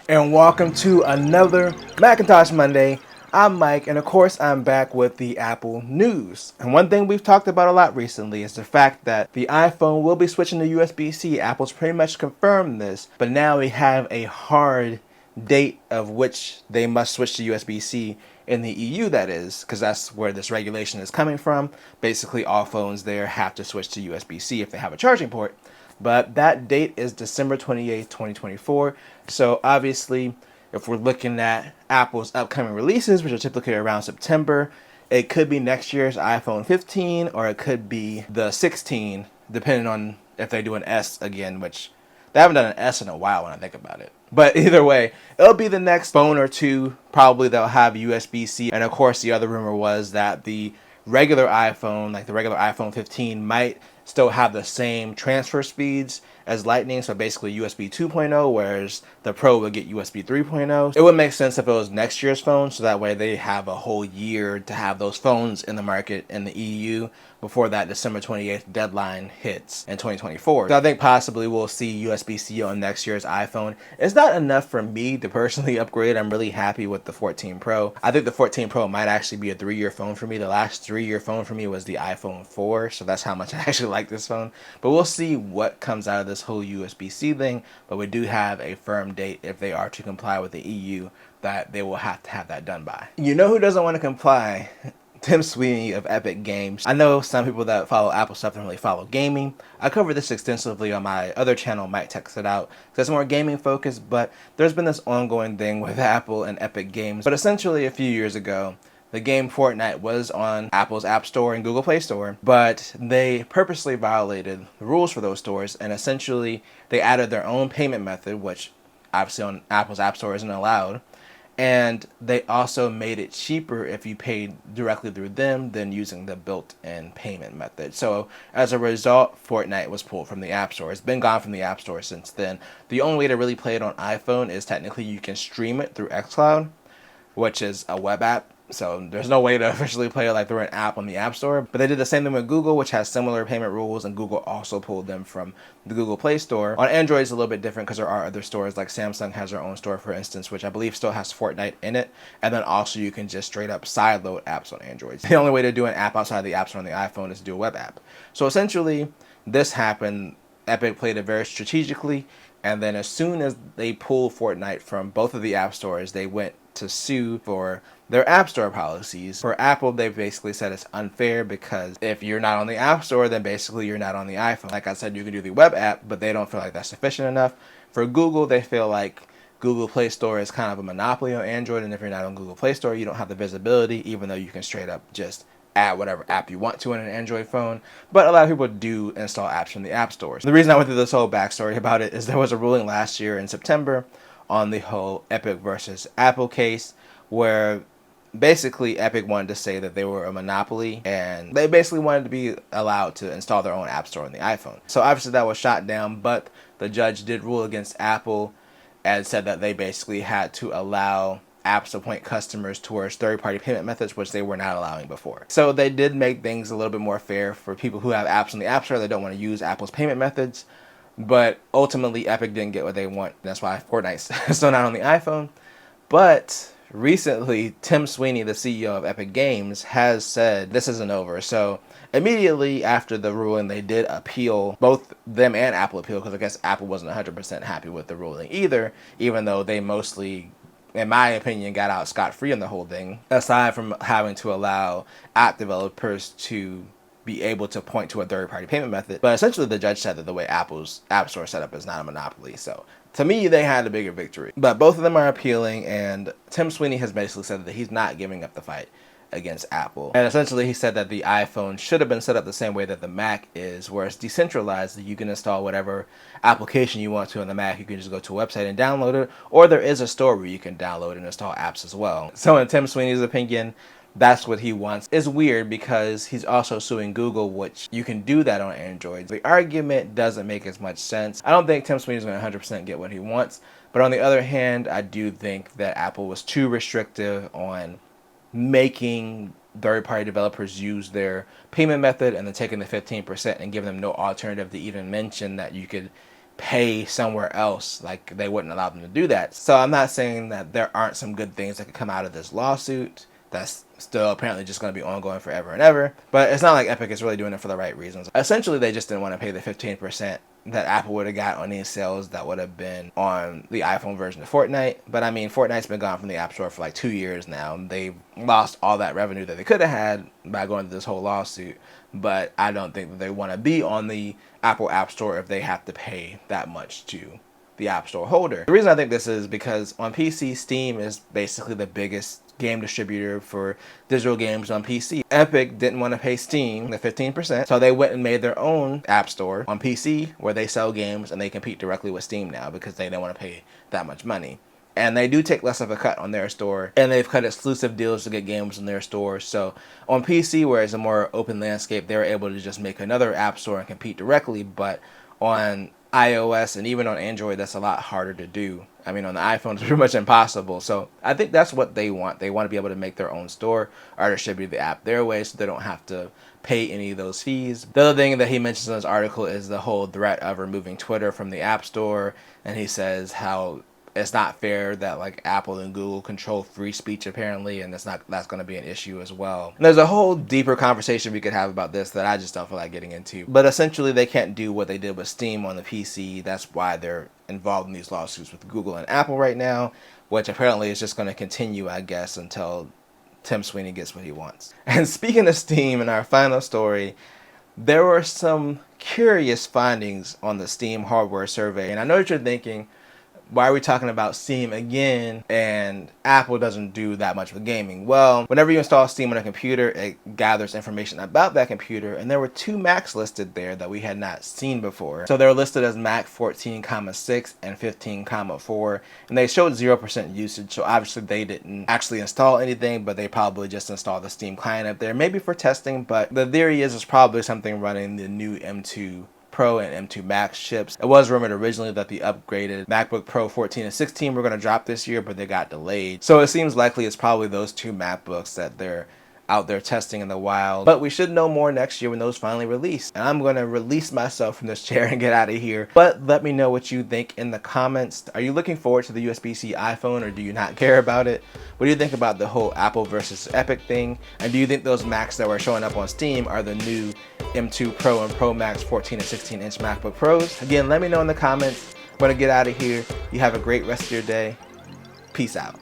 And welcome to another Macintosh Monday. I'm Mike, and of course, I'm back with the Apple news. And one thing we've talked about a lot recently is the fact that the iPhone will be switching to USB C. Apple's pretty much confirmed this, but now we have a hard date of which they must switch to USB C in the EU, that is, because that's where this regulation is coming from. Basically, all phones there have to switch to USB C if they have a charging port. But that date is December 28th, 2024. So obviously, if we're looking at Apple's upcoming releases, which are typically around September, it could be next year's iPhone 15 or it could be the 16, depending on if they do an S again, which they haven't done an S in a while when I think about it. But either way, it'll be the next phone or two. Probably they'll have USB-C. And of course, the other rumor was that the regular iPhone, like the regular iPhone 15, might still have the same transfer speeds as Lightning, so basically USB 2.0, whereas the Pro would get USB 3.0. It would make sense if it was next year's phone, so that way they have a whole year to have those phones in the market in the EU before that December 28th deadline hits in 2024. So I think possibly we'll see USB-C on next year's iPhone. It's not enough for me to personally upgrade. I'm really happy with the 14 Pro. I think the 14 Pro might actually be a 3-year phone for me. The last 3-year phone for me was the iPhone 4, so that's how much I actually like this phone. But we'll see what comes out of this whole USB-C thing, but we do have a firm date if they are to comply with the EU that they will have to have that done by. You know who doesn't want to comply? Tim Sweeney of Epic Games. I know some people that follow Apple stuff don't really follow gaming. I cover this extensively on my other channel, Mike Techs It Out, because it's more gaming focused, but there's been this ongoing thing with Apple and Epic Games. But essentially a few years ago, the game Fornite was on Apple's App Store and Google Play Store, but they purposely violated the rules for those stores, and essentially they added their own payment method, which obviously on Apple's App Store isn't allowed. And they also made it cheaper if you paid directly through them than using the built-in payment method. So as a result, Fortnite was pulled from the App Store. It's been gone from the App Store since then. The only way to really play it on iPhone is technically you can stream it through xCloud, which is a web app. So there's no way to officially play it like through an app on the App Store. But they did the same thing with Google, which has similar payment rules, and Google also pulled them from the Google Play Store. On Android, it's a little bit different because there are other stores, like Samsung has their own store, for instance, which I believe still has Fortnite in it. And then also you can just straight up sideload apps on Android. The only way to do an app outside the App Store on the iPhone is to do a web app. So essentially, this happened. Epic played it very strategically. And then as soon as they pulled Fortnite from both of the app stores, they went to sue for their App Store policies. For Apple, they basically said it's unfair because if you're not on the App Store, then basically you're not on the iPhone. Like I said, you can do the web app, but they don't feel like that's sufficient enough. For Google, they feel like Google Play Store is kind of a monopoly on Android, and if you're not on Google Play Store, you don't have the visibility, even though you can straight up just add whatever app you want to on an Android phone. But a lot of people do install apps from the app stores. The reason I went through this whole backstory about it is there was a ruling last year in September on the whole Epic versus Apple case, where basically Epic wanted to say that they were a monopoly and they basically wanted to be allowed to install their own app store on the iPhone. So obviously that was shot down, but the judge did rule against Apple and said that they basically had to allow apps to point customers towards third-party payment methods, which they were not allowing before. So they did make things a little bit more fair for people who have apps on the App Store that don't want to use Apple's payment methods. But ultimately, Epic didn't get what they want. That's why Fortnite's still not on the iPhone. But recently, Tim Sweeney, the CEO of Epic Games, has said this isn't over. So immediately after the ruling, they did appeal. Both them and Apple appeal, because I guess Apple wasn't 100% happy with the ruling either, even though they mostly, in my opinion, got out scot-free on the whole thing, aside from having to allow app developers to be able to point to a third-party payment method. But essentially, the judge said that the way Apple's App Store setup is not a monopoly. So to me, they had a bigger victory. But both of them are appealing, and Tim Sweeney has basically said that he's not giving up the fight against Apple. And essentially, he said that the iPhone should have been set up the same way that the Mac is, where it's decentralized. You can install whatever application you want to on the Mac. You can just go to a website and download it, or there is a store where you can download and install apps as well. So in Tim Sweeney's opinion, that's what he wants. It's weird because he's also suing Google, which you can do that on Android. The argument doesn't make as much sense. I don't think Tim Sweeney's going to 100% get what he wants. But on the other hand, I do think that Apple was too restrictive on making third-party developers use their payment method and then taking the 15% and giving them no alternative to even mention that you could pay somewhere else. Like, they wouldn't allow them to do that. So I'm not saying that there aren't some good things that could come out of this lawsuit that's still apparently just going to be ongoing forever and ever. But it's not like Epic is really doing it for the right reasons. Essentially, they just didn't want to pay the 15% that Apple would have got on these sales that would have been on the iPhone version of Fortnite. But I mean, Fortnite's been gone from the App Store for like 2 years now. They've lost all that revenue that they could have had by going through this whole lawsuit. But I don't think that they want to be on the Apple App Store if they have to pay that much to the App Store holder. The reason I think this is because on PC, Steam is basically the biggest game distributor for digital games on PC. Epic didn't want to pay Steam the 15%, so they went and made their own app store on PC where they sell games and they compete directly with Steam now because they don't want to pay that much money. And they do take less of a cut on their store, and they've cut exclusive deals to get games in their store. So on PC, where it's a more open landscape, they're able to just make another app store and compete directly. But on iOS and even on Android, that's a lot harder to do. I mean, on the iPhone, it's pretty much impossible. So I think that's what they want. They want to be able to make their own store or distribute the app their way so they don't have to pay any of those fees. The other thing that he mentions in this article is the whole threat of removing Twitter from the App Store. And he says how it's not fair that like Apple and Google control free speech apparently, and that's going to be an issue as well. And there's a whole deeper conversation we could have about this that I just don't feel like getting into. But essentially, they can't do what they did with Steam on the PC. That's why they're involved in these lawsuits with Google and Apple right now, which apparently is just going to continue, I guess, until Tim Sweeney gets what he wants. And speaking of Steam, in our final story, there were some curious findings on the Steam hardware survey. And I know what you're thinking, why are we talking about Steam again and Apple doesn't do that much with gaming? Well, whenever you install Steam on a computer, it gathers information about that computer, and there were 2 Macs listed there that we had not seen before. So they're listed as Mac 14,6 and 15,4, and they showed 0% usage, so obviously they didn't actually install anything, but they probably just installed the Steam client up there, maybe for testing. But the theory is it's probably something running the new M2 Pro and M2 Max chips. It was rumored originally that the upgraded MacBook Pro 14 and 16 were going to drop this year, but they got delayed. So it seems likely it's probably those 2 MacBooks that they're out there testing in the wild. But we should know more next year when those finally release. And I'm going to release myself from this chair and get out of here. But let me know what you think in the comments. Are you looking forward to the USB C iPhone, or do you not care about it? What do you think about the whole Apple versus Epic thing? And do you think those Macs that were showing up on Steam are the new M2 Pro and Pro Max 14 and 16 inch MacBook Pros? Again, let me know in the comments. I'm going to get out of here. You have a great rest of your day. Peace out.